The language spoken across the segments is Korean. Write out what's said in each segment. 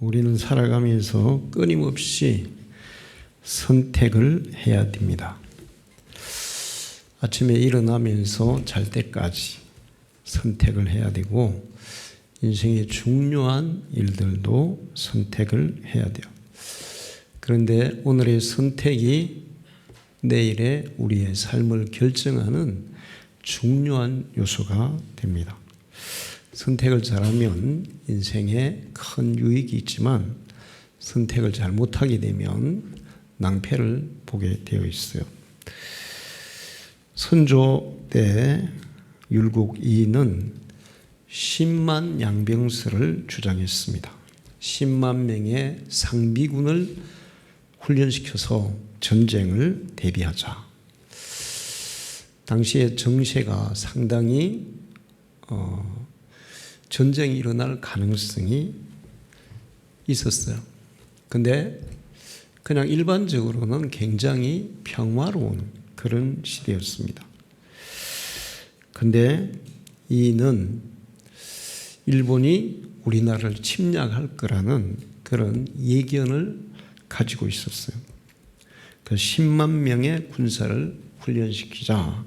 우리는 살아가면서 끊임없이 선택을 해야 됩니다. 아침에 일어나면서 잘 때까지 선택을 해야 되고, 인생의 중요한 일들도 선택을 해야 돼요. 그런데 오늘의 선택이 내일의 우리의 삶을 결정하는 중요한 요소가 됩니다. 선택을 잘하면 인생에 큰 유익이 있지만 선택을 잘 못하게 되면 낭패를 보게 되어 있어요. 선조 때 율곡 이인은 10만 양병설을 주장했습니다. 10만 명의 상비군을 훈련시켜서 전쟁을 대비하자. 당시에 정세가 상당히 전쟁이 일어날 가능성이 있었어요. 근데 그냥 일반적으로는 굉장히 평화로운 그런 시대였습니다. 근데 이는 일본이 우리나라를 침략할 거라는 그런 예견을 가지고 있었어요. 그 10만 명의 군사를 훈련시키자.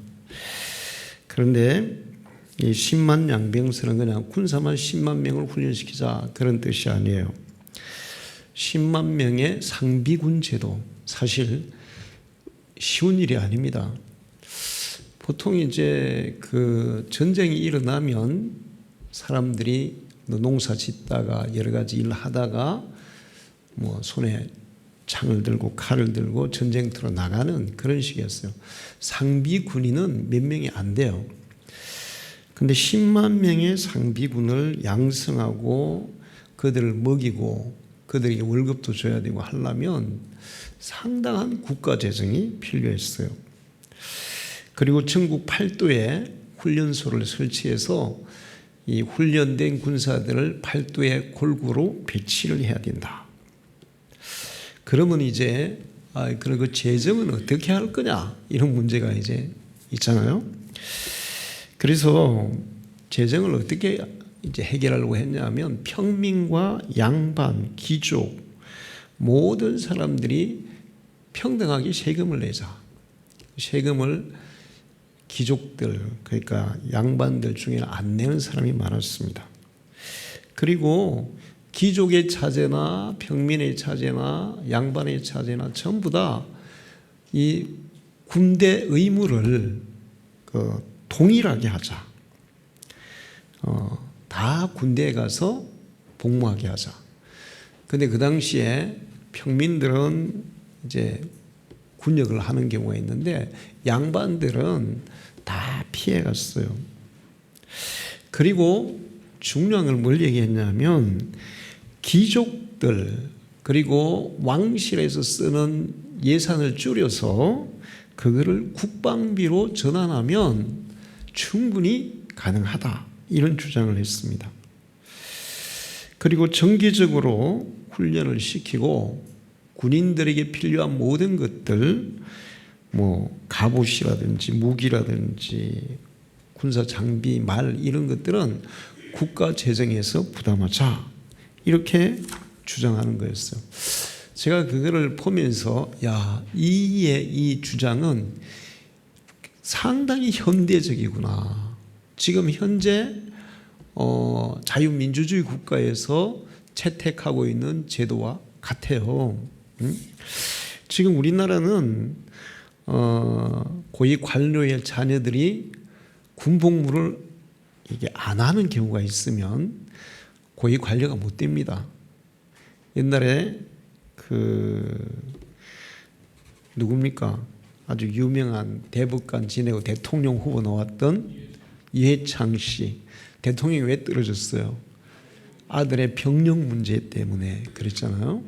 그런데 이 10만 양병설은 그냥 군사만 10만 명을 훈련시키자 그런 뜻이 아니에요. 10만 명의 상비군 제도, 사실 쉬운 일이 아닙니다. 보통 이제 그 전쟁이 일어나면 사람들이 농사 짓다가 여러 가지 일을 하다가 뭐 손에 창을 들고 칼을 들고 전쟁터로 나가는 그런 식이었어요. 상비군인은 몇 명이 안 돼요. 근데 10만 명의 상비군을 양성하고 그들을 먹이고 그들에게 월급도 줘야 되고 하려면 상당한 국가 재정이 필요했어요. 그리고 전국 8도에 훈련소를 설치해서 이 훈련된 군사들을 8도의 골고루 배치를 해야 된다. 그러면 이제 그럼 그 재정은 어떻게 할 거냐 이런 문제가 이제 있잖아요. 그래서 재정을 어떻게 이제 해결하려고 했냐면 평민과 양반, 귀족 모든 사람들이 평등하게 세금을 내자. 세금을 귀족들 그러니까 양반들 중에는 안 내는 사람이 많았습니다. 그리고 귀족의 차제나 평민의 차제나 양반의 차제나 전부 다 이 군대 의무를 동일하게 하자. 다 군대에 가서 복무하게 하자. 근데 그 당시에 평민들은 이제 군역을 하는 경우가 있는데 양반들은 다 피해 갔어요. 그리고 중요한 걸 뭘 얘기했냐면 귀족들 그리고 왕실에서 쓰는 예산을 줄여서 그거를 국방비로 전환하면 충분히 가능하다. 이런 주장을 했습니다. 그리고 정기적으로 훈련을 시키고 군인들에게 필요한 모든 것들 뭐 갑옷이라든지 무기라든지 군사 장비, 말 이런 것들은 국가 재정에서 부담하자 이렇게 주장하는 거였어요. 제가 그거를 보면서 이의 이 주장은 상당히 현대적이구나. 지금 현재 자유민주주의 국가에서 채택하고 있는 제도와 같아요. 지금 우리나라는 고위 관료의 자녀들이 군복무를 이게 안 하는 경우가 있으면 고위 관료가 못 됩니다. 옛날에 누굽니까? 아주 유명한 대법관 지내고 대통령 후보 나왔던 이해창 씨. 대통령이 왜 떨어졌어요? 아들의 병력 문제 때문에 그랬잖아요.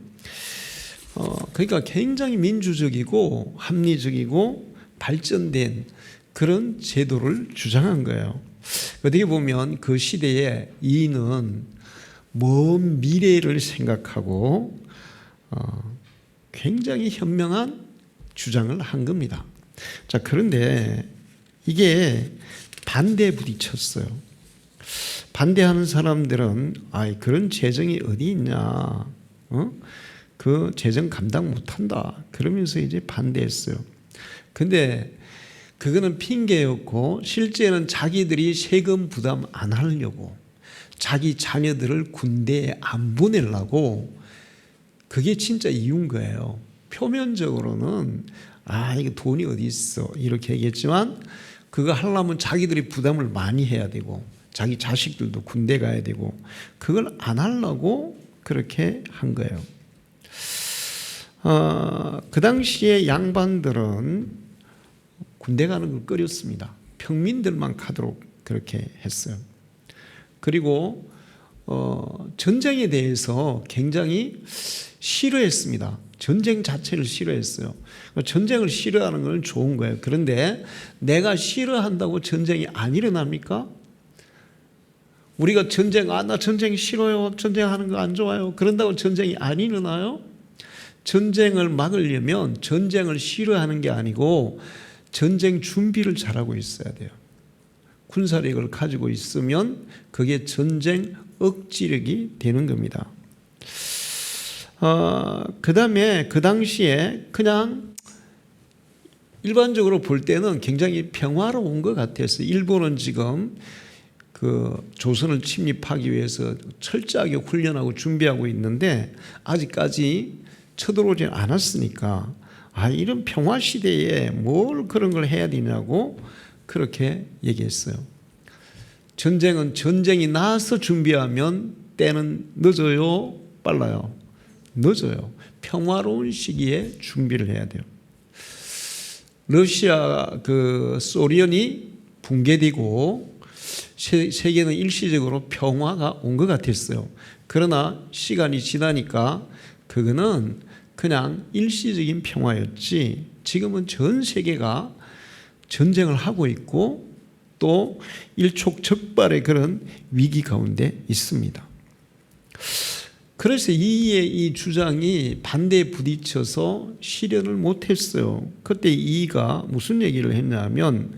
그러니까 굉장히 민주적이고 합리적이고 발전된 그런 제도를 주장한 거예요. 어떻게 보면 그 시대에 이인은 먼 미래를 생각하고 굉장히 현명한 주장을 한 겁니다. 자, 그런데 이게 반대에 부딪혔어요. 반대하는 사람들은 그런 재정이 어디 있냐. 그 재정 감당 못한다. 그러면서 이제 반대했어요. 근데 그거는 핑계였고 실제는 자기들이 세금 부담 안 하려고 자기 자녀들을 군대에 안 보내려고 그게 진짜 이유인 거예요. 표면적으로는 이게 돈이 어디 있어 이렇게 얘기했지만 그거 하려면 자기들이 부담을 많이 해야 되고 자기 자식들도 군대 가야 되고 그걸 안 하려고 그렇게 한 거예요. 그 당시에 양반들은 군대 가는 걸 꺼렸습니다. 평민들만 가도록 그렇게 했어요. 그리고 전쟁에 대해서 굉장히 싫어했습니다. 전쟁 자체를 싫어했어요. 전쟁을 싫어하는 건 좋은 거예요. 그런데 내가 싫어한다고 전쟁이 안 일어납니까? 우리가 나 전쟁 싫어요. 전쟁하는 거 안 좋아요. 그런다고 전쟁이 안 일어나요? 전쟁을 막으려면 전쟁을 싫어하는 게 아니고 전쟁 준비를 잘하고 있어야 돼요. 군사력을 가지고 있으면 그게 전쟁 억지력이 되는 겁니다. 그 다음에 그 당시에 그냥 일반적으로 볼 때는 굉장히 평화로운 것 같았어요. 일본은 지금 그 조선을 침입하기 위해서 철저하게 훈련하고 준비하고 있는데 아직까지 쳐들어오지 않았으니까 이런 평화 시대에 뭘 그런 걸 해야 되냐고 그렇게 얘기했어요. 전쟁은 전쟁이 나서 준비하면 때는 늦어요, 빨라요? 늦어요. 평화로운 시기에 준비를 해야 돼요. 러시아 소련이 붕괴되고 세계는 일시적으로 평화가 온 것 같았어요. 그러나 시간이 지나니까 그거는 그냥 일시적인 평화였지 지금은 전 세계가 전쟁을 하고 있고 또 일촉즉발의 그런 위기 가운데 있습니다. 그래서 이의 이 주장이 반대에 부딪혀서 실현을 못했어요. 그때 이가 무슨 얘기를 했냐면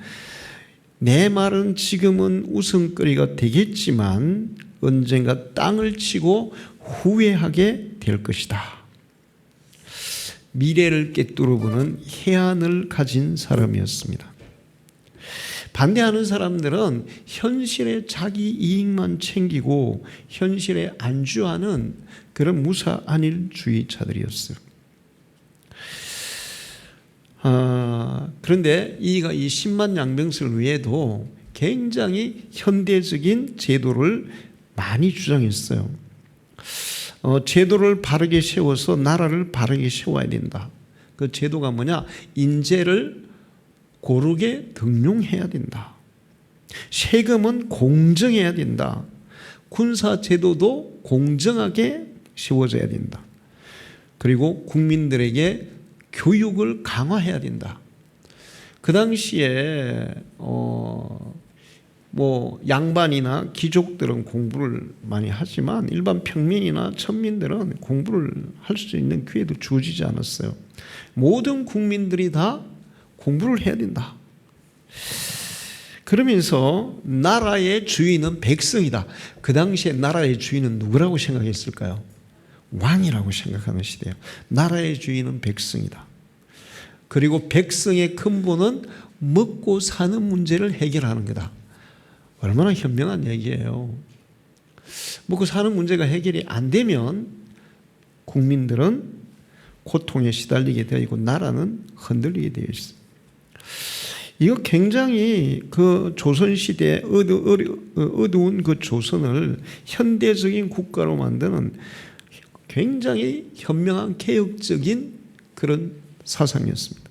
내 말은 지금은 웃음거리가 되겠지만 언젠가 땅을 치고 후회하게 될 것이다. 미래를 꿰뚫어보는 해안을 가진 사람이었습니다. 반대하는 사람들은 현실의 자기 이익만 챙기고 현실에 안주하는 그런 무사안일주의자들이었어요. 그런데 이가 이 10만 양병설 외에도 굉장히 현대적인 제도를 많이 주장했어요. 제도를 바르게 세워서 나라를 바르게 세워야 된다. 그 제도가 뭐냐? 인재를 고르게 등용해야 된다. 세금은 공정해야 된다. 군사 제도도 공정하게 세워져야 된다. 그리고 국민들에게 교육을 강화해야 된다. 그 당시에 양반이나 귀족들은 공부를 많이 하지만 일반 평민이나 천민들은 공부를 할 수 있는 기회도 주어지지 않았어요. 모든 국민들이 다 공부를 해야 된다. 그러면서 나라의 주인은 백성이다. 그 당시에 나라의 주인은 누구라고 생각했을까요? 왕이라고 생각하는 시대예요. 나라의 주인은 백성이다. 그리고 백성의 근본은 먹고 사는 문제를 해결하는 거다. 얼마나 현명한 얘기예요. 먹고 사는 문제가 해결이 안 되면 국민들은 고통에 시달리게 되어 있고 나라는 흔들리게 되어 있어요. 이거 굉장히 그 조선시대 어두운 그 조선을 현대적인 국가로 만드는 굉장히 현명한 개혁적인 그런 사상이었습니다.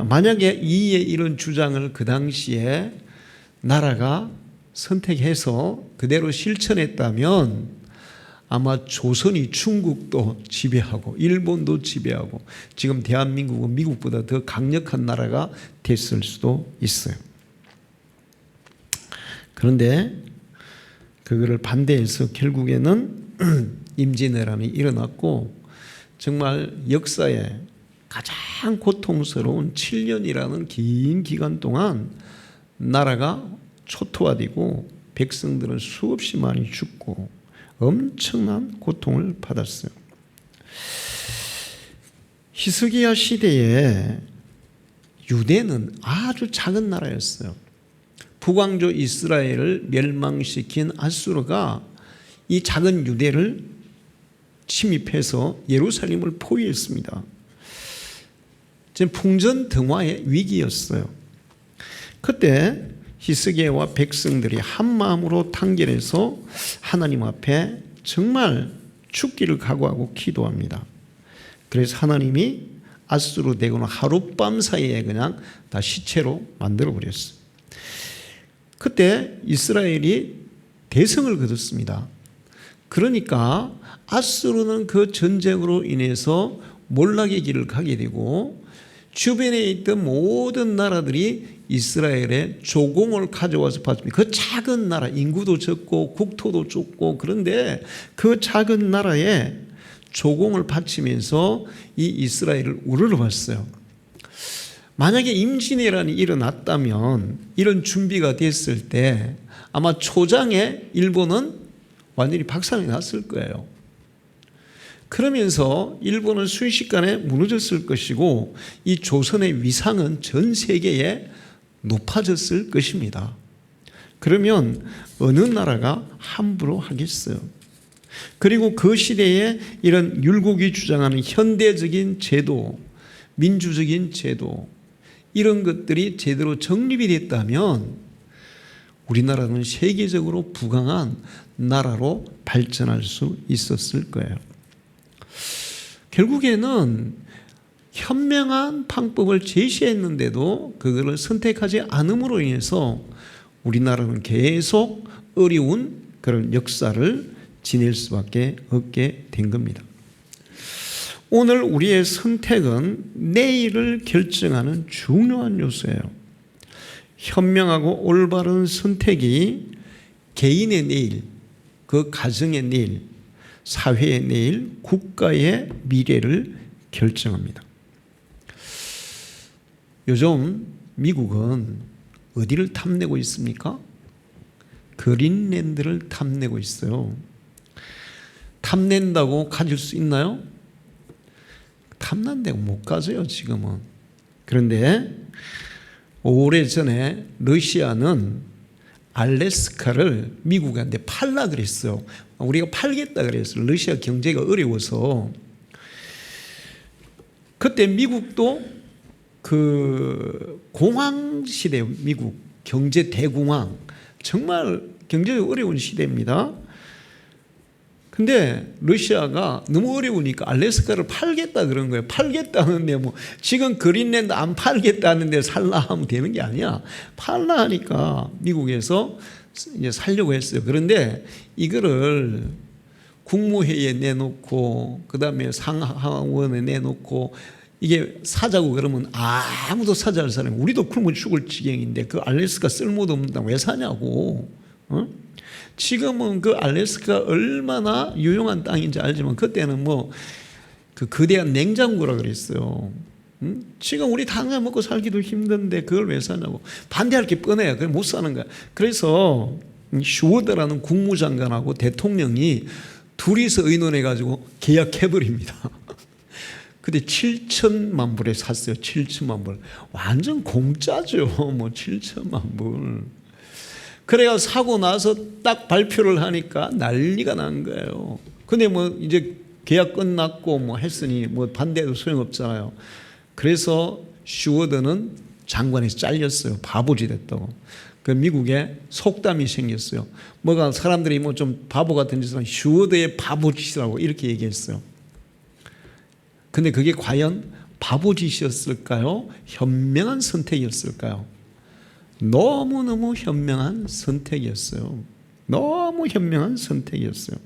만약에 이의 이런 주장을 그 당시에 나라가 선택해서 그대로 실천했다면 아마 조선이 중국도 지배하고 일본도 지배하고 지금 대한민국은 미국보다 더 강력한 나라가 됐을 수도 있어요. 그런데 그거를 반대해서 결국에는 임진왜란이 일어났고 정말 역사에 가장 고통스러운 7년이라는 긴 기간 동안 나라가 초토화되고 백성들은 수없이 많이 죽고 엄청난 고통을 받았어요. 히스기야 시대에 유대는 아주 작은 나라였어요. 북왕조 이스라엘을 멸망시킨 아수르가 이 작은 유대를 침입해서 예루살렘을 포위했습니다. 지금 풍전등화의 위기였어요. 그때 히스기야와 백성들이 한 마음으로 단결해서 하나님 앞에 정말 죽기를 각오하고 기도합니다. 그래서 하나님이 아수르 대군을 하룻밤 사이에 그냥 다 시체로 만들어 버렸어요. 그때 이스라엘이 대성을 거뒀습니다. 그러니까 아수르는 그 전쟁으로 인해서 몰락의 길을 가게 되고 주변에 있던 모든 나라들이 이스라엘의 조공을 가져와서 받습니다. 그 작은 나라, 인구도 적고 국토도 좁고 그런데 그 작은 나라에 조공을 바치면서 이 이스라엘을 우러러봤어요. 만약에 임진왜란이 일어났다면 이런 준비가 됐을 때 아마 초장에 일본은 완전히 박살이 났을 거예요. 그러면서 일본은 순식간에 무너졌을 것이고 이 조선의 위상은 전 세계에 높아졌을 것입니다. 그러면 어느 나라가 함부로 하겠어요? 그리고 그 시대에 이런 율곡이 주장하는 현대적인 제도, 민주적인 제도 이런 것들이 제대로 정립이 됐다면 우리나라는 세계적으로 부강한 나라로 발전할 수 있었을 거예요. 결국에는 현명한 방법을 제시했는데도 그것을 선택하지 않음으로 인해서 우리나라는 계속 어려운 그런 역사를 지낼 수밖에 없게 된 겁니다. 오늘 우리의 선택은 내일을 결정하는 중요한 요소예요. 현명하고 올바른 선택이 개인의 내일, 그 가정의 내일, 사회의 내일, 국가의 미래를 결정합니다. 요즘 미국은 어디를 탐내고 있습니까? 그린랜드를 탐내고 있어요. 탐낸다고 가질 수 있나요? 탐난다고 못 가져요, 지금은. 그런데 오래전에 러시아는 알래스카를 미국한테 팔라 그랬어요. 우리가 팔겠다 그랬어요. 러시아 경제가 어려워서. 그때 미국도 그 공황 시대, 미국 경제 대공황, 정말 경제가 어려운 시대입니다. 근데 러시아가 너무 어려우니까 알래스카를 팔겠다 그런 거예요. 팔겠다는데 뭐 지금 그린랜드 안 팔겠다는데 살라 하면 되는 게 아니야. 팔라 하니까 미국에서 이제 살려고 했어요. 그런데 이거를 국무회의에 내놓고 그다음에 상하원에 내놓고 이게 사자고 그러면 아무도 사자 할 사람이 우리도 굶어 죽을 지경인데 그 알래스카 쓸모도 없는다 왜 사냐고. 지금은 그 알래스카 얼마나 유용한 땅인지 알지만 그때는 뭐 그 거대한 냉장고라 그랬어요. 지금 우리 당장 먹고 살기도 힘든데 그걸 왜 사냐고. 반대할 게 뻔해요. 그걸 못 사는 거야. 그래서 슈워드라는 국무장관하고 대통령이 둘이서 의논해가지고 계약해버립니다. 근데 7천만 불에 샀어요. 7천만 불. 완전 공짜죠. 뭐 7천만 불. 그래가 사고 나서 딱 발표를 하니까 난리가 난 거예요. 근데 뭐 이제 계약 끝났고 뭐 했으니 뭐 반대해도 소용없잖아요. 그래서 슈워드는 장관에서 잘렸어요. 바보지 됐다고. 그 미국에 속담이 생겼어요. 뭐가 사람들이 뭐 좀 바보 같은 짓을 하면 슈워드의 바보짓이라고 이렇게 얘기했어요. 근데 그게 과연 바보짓이었을까요? 현명한 선택이었을까요? 너무너무 현명한 선택이었어요. 너무 현명한 선택이었어요.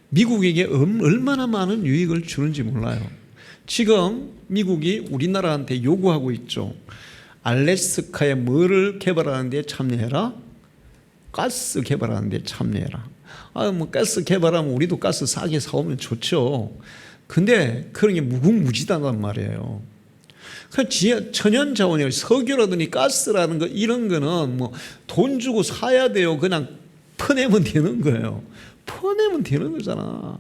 미국에게 얼마나 많은 유익을 주는지 몰라요. 지금 미국이 우리나라한테 요구하고 있죠. 알래스카에 뭐를 개발하는 데 참여해라? 가스 개발하는 데 참여해라. 뭐 가스 개발하면 우리도 가스 싸게 사오면 좋죠. 근데 그런 게 무궁무진하단 말이에요. 천연 자원이 석유라든지 가스라는 거 이런 거는 뭐 돈 주고 사야 돼요. 그냥 퍼내면 되는 거예요. 퍼내면 되는 거잖아.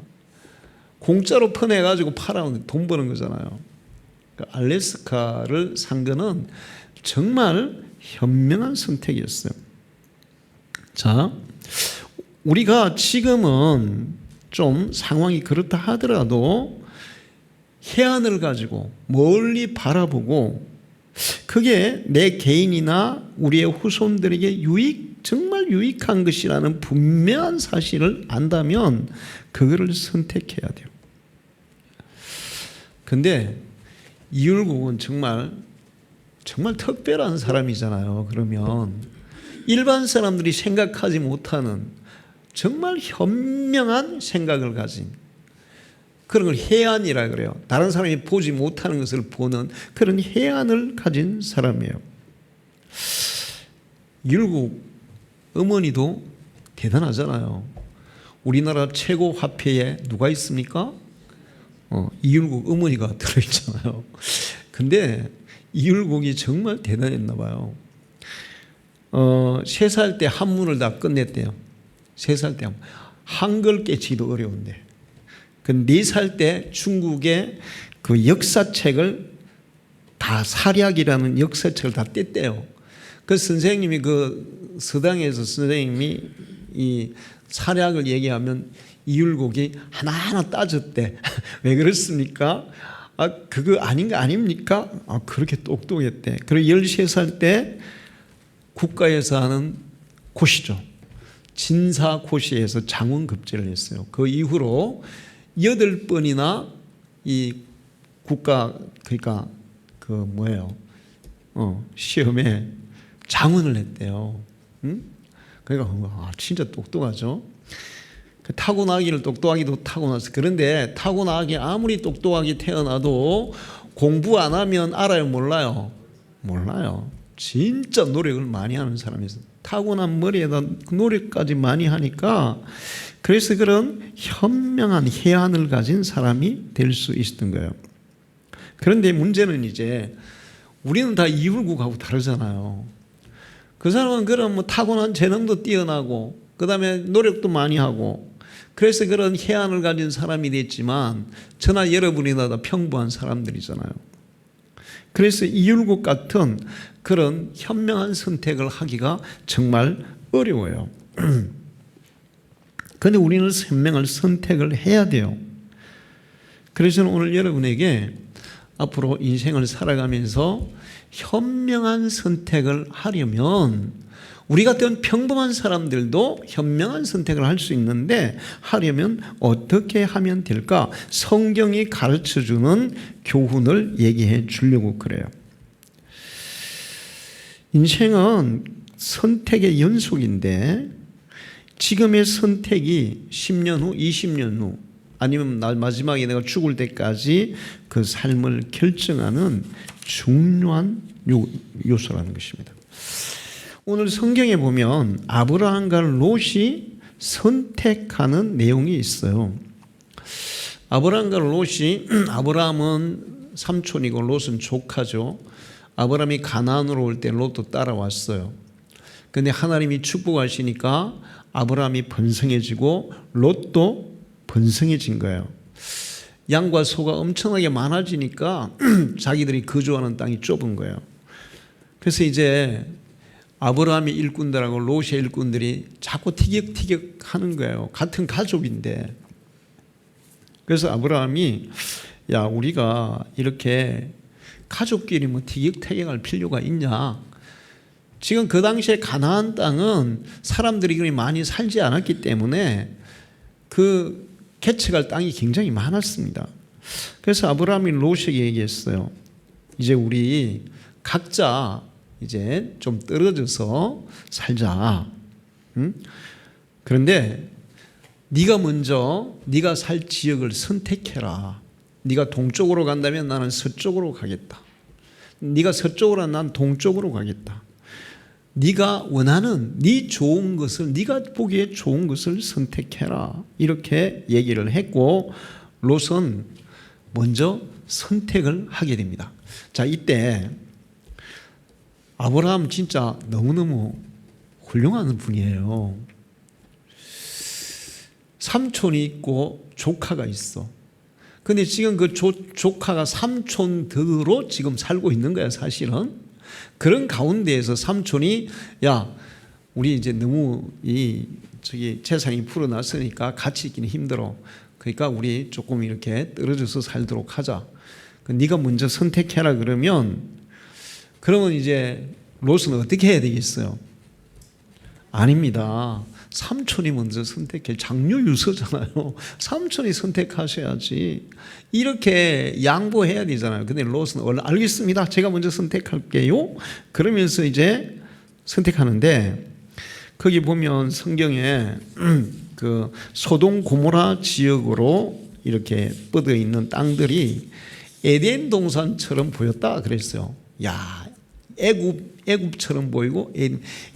공짜로 퍼내가지고 팔아면 돈 버는 거잖아요. 그러니까 알래스카를 산 거는 정말 현명한 선택이었어요. 자, 우리가 지금은 좀 상황이 그렇다 하더라도 해안을 가지고 멀리 바라보고 그게 내 개인이나 우리의 후손들에게 정말 유익한 것이라는 분명한 사실을 안다면 그거를 선택해야 돼요. 근데 이율곡은 정말 특별한 사람이잖아요. 그러면 일반 사람들이 생각하지 못하는 정말 현명한 생각을 가진 그런 걸 해안이라 그래요. 다른 사람이 보지 못하는 것을 보는 그런 해안을 가진 사람이에요. 이율곡 어머니도 대단하잖아요. 우리나라 최고 화폐에 누가 있습니까? 이율곡 어머니가 들어있잖아요. 근데 이율곡이 정말 대단했나 봐요. 3살 때 한문을 다 끝냈대요. 3살 때 한글 깨치기도 어려운데. 그 4살 때 중국의 그 역사책을 다 사략이라는 역사책을 다 뗐대요. 그 선생님이 그 서당에서 선생님이 이 사략을 얘기하면 이율곡이 하나하나 따졌대. 왜 그렇습니까? 그거 아닌 거 아닙니까? 그렇게 똑똑했대. 그리고 13살 때 국가에서 하는 고시죠. 진사고시에서 장원급제를 했어요. 그 이후로 8번이나 이 국가 그러니까 시험에 장원을 했대요. 그러니까 진짜 똑똑하죠. 타고나기를 똑똑하기도 타고났어. 그런데 타고나기 아무리 똑똑하게 태어나도 공부 안 하면 알아요, 몰라요? 몰라요. 진짜 노력을 많이 하는 사람이었어. 타고난 머리에다 노력까지 많이 하니까 그래서 그런 현명한 해안을 가진 사람이 될 수 있었던 거예요. 그런데 문제는 이제 우리는 다 이율곡하고 다르잖아요. 그 사람은 그런 타고난 재능도 뛰어나고 그 다음에 노력도 많이 하고 그래서 그런 해안을 가진 사람이 됐지만 저나 여러분이나 다 평범한 사람들이잖아요. 그래서 이율곡 같은 그런 현명한 선택을 하기가 정말 어려워요. 그런데 우리는 현명한 선택을 해야 돼요. 그래서 오늘 여러분에게 앞으로 인생을 살아가면서 현명한 선택을 하려면 우리 같은 평범한 사람들도 현명한 선택을 할 수 있는데 하려면 어떻게 하면 될까? 성경이 가르쳐주는 교훈을 얘기해 주려고 그래요. 인생은 선택의 연속인데 지금의 선택이 10년 후, 20년 후 아니면 날 마지막에 내가 죽을 때까지 그 삶을 결정하는 중요한 요소라는 것입니다. 오늘 성경에 보면 아브라함과 롯이 선택하는 내용이 있어요. 아브라함과 롯이 아브라함은 삼촌이고 롯은 조카죠. 아브라함이 가나안으로 올 때 롯도 따라왔어요. 그런데 하나님이 축복하시니까 아브라함이 번성해지고 롯도 번성해진 거예요. 양과 소가 엄청나게 많아지니까 자기들이 거주하는 땅이 좁은 거예요. 그래서 이제 아브라함의 일꾼들하고 롯의 일꾼들이 자꾸 티격태격 하는 거예요. 같은 가족인데. 그래서 아브라함이 야 우리가 이렇게 가족끼리 티격태격할 필요가 있냐. 지금 그 당시에 가나안 땅은 사람들이 그리 많이 살지 않았기 때문에 그 개척할 땅이 굉장히 많았습니다. 그래서 아브라함이 롯에게 얘기했어요. 이제 우리 각자 이제 좀 떨어져서 살자. 그런데 네가 먼저 네가 살 지역을 선택해라. 네가 동쪽으로 간다면 나는 서쪽으로 가겠다. 네가 서쪽으로 난 동쪽으로 가겠다. 네가 원하는 네 좋은 것을 네가 보기에 좋은 것을 선택해라. 이렇게 얘기를 했고 롯은 먼저 선택을 하게 됩니다. 자, 이때 아브라함 진짜 너무너무 훌륭한 분이에요. 삼촌이 있고 조카가 있어. 근데 지금 그 조카가 삼촌들로 지금 살고 있는 거야, 사실은. 그런 가운데에서 삼촌이, 야, 우리 이제 너무 재산이 불어났으니까 같이 있기는 힘들어. 그러니까 우리 조금 이렇게 떨어져서 살도록 하자. 네가 먼저 선택해라 그러면 이제 롯은 어떻게 해야 되겠어요? 아닙니다. 삼촌이 먼저 선택해. 장녀 유서잖아요. 삼촌이 선택하셔야지. 이렇게 양보해야 되잖아요. 근데 롯은 알겠습니다. 제가 먼저 선택할게요. 그러면서 이제 선택하는데, 거기 보면 성경에 그 소돔 고모라 지역으로 이렇게 뻗어 있는 땅들이 에덴 동산처럼 보였다 그랬어요. 야, 애굽처럼 보이고,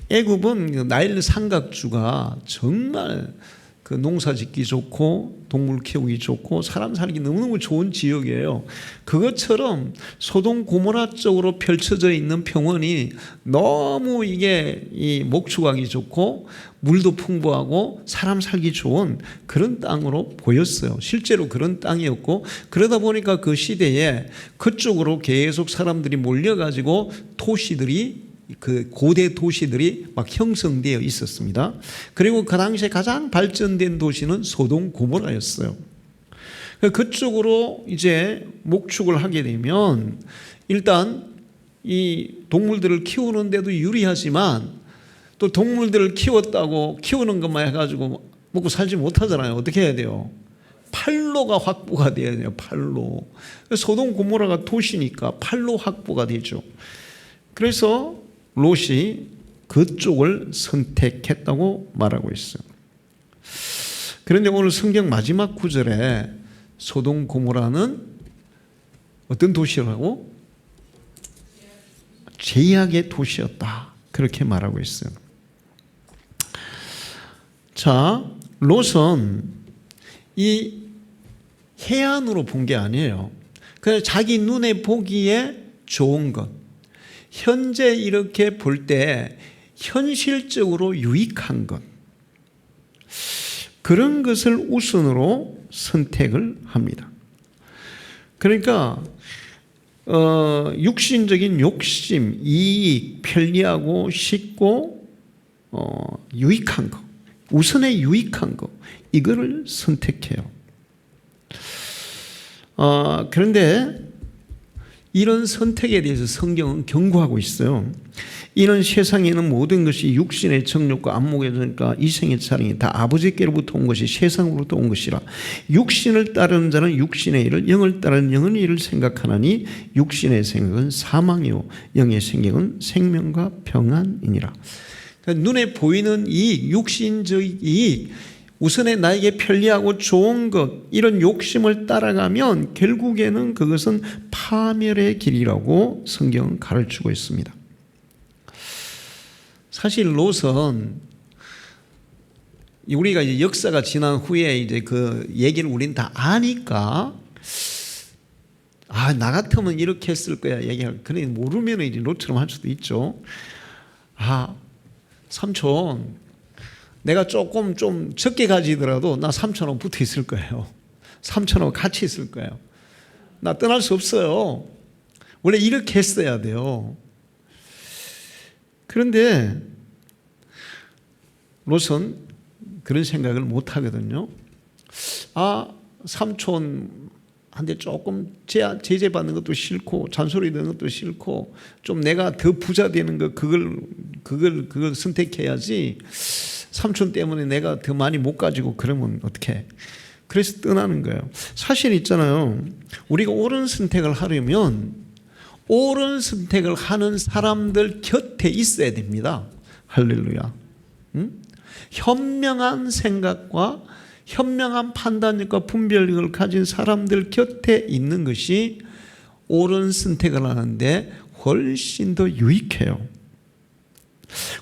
애굽은 나일 삼각주가 정말 그 농사 짓기 좋고 동물 키우기 좋고 사람 살기 너무너무 좋은 지역이에요. 그것처럼 소돔 고모라 쪽으로 펼쳐져 있는 평원이 너무 이게 이 목축하기 좋고 물도 풍부하고 사람 살기 좋은 그런 땅으로 보였어요. 실제로 그런 땅이었고, 그러다 보니까 그 시대에 그쪽으로 계속 사람들이 몰려가지고 그 고대 도시들이 막 형성되어 있었습니다. 그리고 그 당시에 가장 발전된 도시는 소돔 고모라였어요. 그쪽으로 이제 목축을 하게 되면 일단 이 동물들을 키우는데도 유리하지만, 또 동물들을 키우는 것만 해가지고 먹고 살지 못하잖아요. 어떻게 해야 돼요? 판로가 확보가 돼야 돼요. 판로. 소돔 고모라가 도시니까 판로 확보가 되죠. 그래서 롯이 그쪽을 선택했다고 말하고 있어요. 그런데 오늘 성경 마지막 구절에 소돔 고모라는 어떤 도시라고? 죄악의 도시였다. 그렇게 말하고 있어요. 자, 롯은 이 해안으로 본 게 아니에요. 그냥 자기 눈에 보기에 좋은 것, 현재 이렇게 볼 때 현실적으로 유익한 것, 그런 것을 우선으로 선택을 합니다. 그러니까 육신적인 욕심, 이익, 편리하고 쉽고 유익한 것, 우선에 유익한 것, 이거를 선택해요. 그런데 이런 선택에 대해서 성경은 경고하고 있어요. 이는 세상에 있는 모든 것이 육신의 정욕과 안목의 정욕과 이생의 사랑이 다 아버지께로부터 온 것이 세상으로부터 온 것이라. 육신을 따르는 자는 육신의 일을, 영을 따르는 영의 일을 생각하나니 육신의 생각은 사망이요 영의 생각은 생명과 평안이니라. 그러니까 눈에 보이는 이익, 육신적 이익, 우선에 나에게 편리하고 좋은 것, 이런 욕심을 따라가면 결국에는 그것은 파멸의 길이라고 성경은 가르치고 있습니다. 사실 롯은 우리가 이제 역사가 지난 후에 이제 그 얘기를 우린 다 아니까, 나 같으면 이렇게 했을 거야 얘기할. 그래 모르면 이제 롯처럼 할 수도 있죠. 삼촌, 내가 조금 좀 적게 가지더라도 나 삼촌하고 붙어 있을 거예요. 삼촌하고 같이 있을 거예요. 나 떠날 수 없어요. 원래 이렇게 했어야 돼요. 그런데 롯은 그런 생각을 못 하거든요. 삼촌한테 조금 제재받는 것도 싫고 잔소리 듣는 것도 싫고 좀 내가 더 부자 되는 거 그걸 선택해야지. 삼촌 때문에 내가 더 많이 못 가지고 그러면 어떡해. 그래서 떠나는 거예요. 사실 있잖아요. 우리가 옳은 선택을 하려면 옳은 선택을 하는 사람들 곁에 있어야 됩니다. 할렐루야. 현명한 생각과 현명한 판단력과 분별력을 가진 사람들 곁에 있는 것이 옳은 선택을 하는데 훨씬 더 유익해요.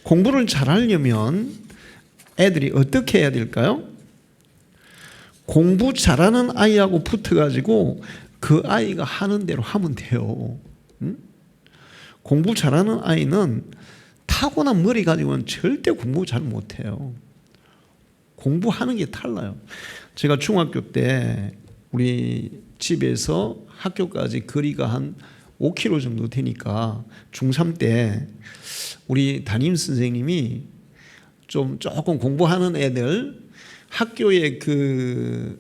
공부를 잘하려면 애들이 어떻게 해야 될까요? 공부 잘하는 아이하고 붙어가지고 그 아이가 하는 대로 하면 돼요. 공부 잘하는 아이는 타고난 머리 가지고는 절대 공부 잘 못해요. 공부하는 게 달라요. 제가 중학교 때 우리 집에서 학교까지 거리가 한 5km 정도 되니까 중3 때 우리 담임 선생님이 좀 조금 공부하는 애들 학교의 그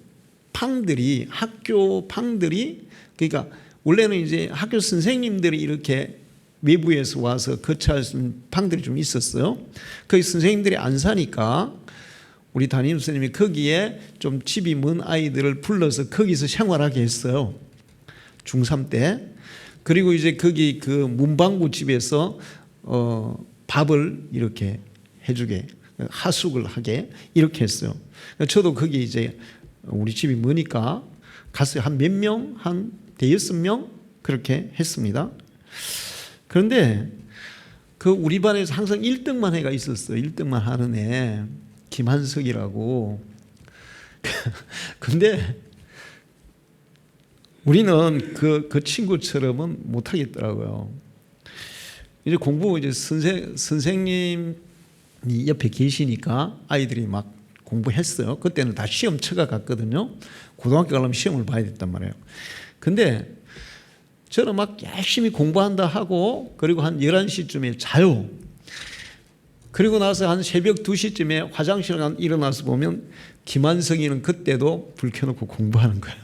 방들이 학교 방들이 그러니까 원래는 이제 학교 선생님들이 이렇게 외부에서 와서 거처할 수 있는 방들이 좀 있었어요. 거기 선생님들이 안 사니까 우리 담임 선생님이 거기에 좀 집이 먼 아이들을 불러서 거기서 생활하게 했어요. 중3 때. 그리고 이제 거기 그 문방구 집에서 밥을 이렇게 해주게 하숙을 하게 이렇게 했어요. 저도 거기 이제 우리 집이 머니까 갔어요. 한 몇 명? 한 대여섯 명? 그렇게 했습니다. 그런데 그 우리 반에서 항상 1등만 애가 있었어요. 1등만 하는 애. 김한석이라고. 근데 우리는 그 친구처럼은 못하겠더라고요. 이제 공부 이제 선생님이 옆에 계시니까 아이들이 막 공부했어요. 그때는 다 시험 쳐가 갔거든요. 고등학교 가려면 시험을 봐야 됐단 말이에요. 근데 저는 막 열심히 공부한다 하고 그리고 한 11시쯤에 자요. 그리고 나서 한 새벽 2시쯤에 화장실 일어나서 보면 김한석이는 그때도 불 켜놓고 공부하는 거예요.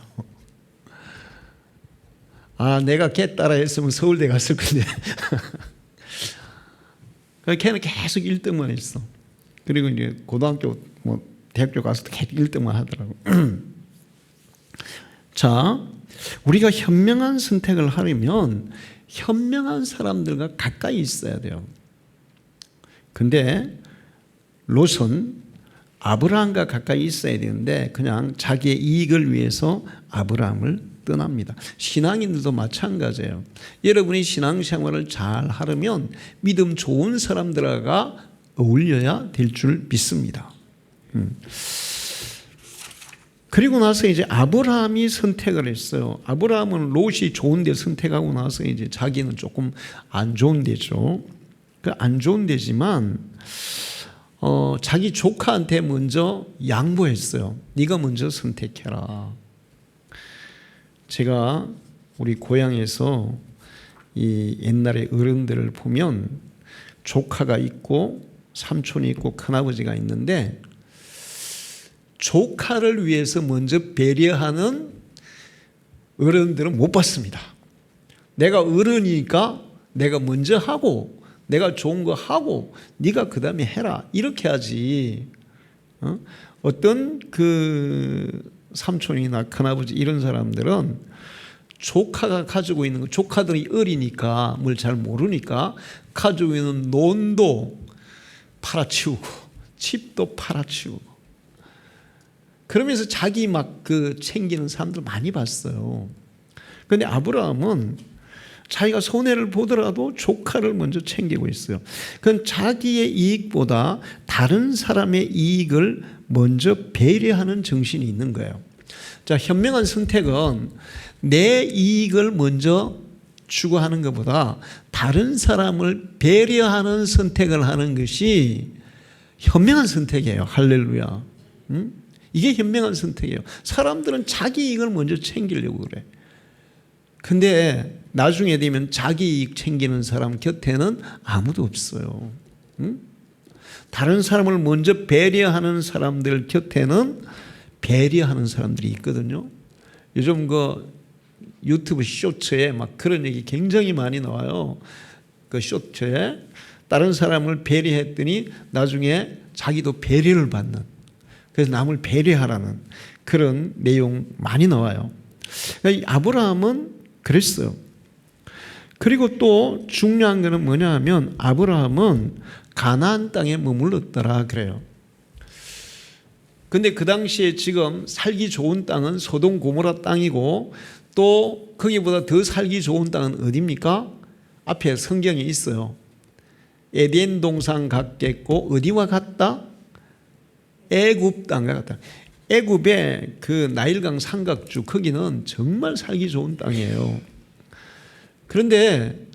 아, 내가 걔 따라 했으면 서울대 갔을 건데. 걔는 계속 1등만 했어. 그리고 이제 고등학교 대학교 가서도 계속 1등만 하더라고. 자, 우리가 현명한 선택을 하려면 현명한 사람들과 가까이 있어야 돼요. 근데 롯은 아브라함과 가까이 있어야 되는데 그냥 자기의 이익을 위해서 아브라함을 떠납니다. 신앙인들도 마찬가지예요. 여러분이 신앙생활을 잘 하려면 믿음 좋은 사람들과 어울려야 될 줄 믿습니다. 그리고 나서 이제 아브라함이 선택을 했어요. 아브라함은 롯이 좋은 데 선택하고 나서 이제 자기는 조금 안 좋은 데죠. 안 좋은 데지만 자기 조카한테 먼저 양보했어요. 네가 먼저 선택해라. 제가 우리 고향에서 이 옛날의 어른들을 보면 조카가 있고 삼촌이 있고 큰아버지가 있는데 조카를 위해서 먼저 배려하는 어른들은 못 봤습니다. 내가 어른이니까 내가 먼저 하고 내가 좋은 거 하고 네가 그 다음에 해라 이렇게 하지. 어떤 그 삼촌이나 큰아버지 이런 사람들은 조카가 가지고 있는 거 조카들이 어리니까 뭘 잘 모르니까 가지고 있는 논도 팔아치우고 집도 팔아치우고 그러면서 자기 막 그 챙기는 사람들 많이 봤어요. 그런데 아브라함은 자기가 손해를 보더라도 조카를 먼저 챙기고 있어요. 그건 자기의 이익보다 다른 사람의 이익을 먼저 배려하는 정신이 있는 거예요. 자, 현명한 선택은 내 이익을 먼저 추구하는 것보다 다른 사람을 배려하는 선택을 하는 것이 현명한 선택이에요. 할렐루야. 이게 현명한 선택이에요. 사람들은 자기 이익을 먼저 챙기려고 그래. 근데 나중에 되면 자기 이익 챙기는 사람 곁에는 아무도 없어요. 다른 사람을 먼저 배려하는 사람들 곁에는 배려하는 사람들이 있거든요. 요즘 그 유튜브 쇼츠에 막 그런 얘기 굉장히 많이 나와요. 그 쇼츠에 다른 사람을 배려했더니 나중에 자기도 배려를 받는, 그래서 남을 배려하라는 그런 내용 많이 나와요. 그러니까 아브라함은 그랬어요. 그리고 또 중요한 것은 뭐냐 하면 아브라함은 가나안 땅에 머물렀더라 그래요. 근데 그 당시에 지금 살기 좋은 땅은 소돔 고모라 땅이고 또 거기보다 더 살기 좋은 땅은 어디입니까? 앞에 성경에 있어요. 에덴 동산 같겠고 어디와 같다? 애굽 땅과 같다. 애굽의 그 나일강 삼각주 거기는 정말 살기 좋은 땅이에요. 그런데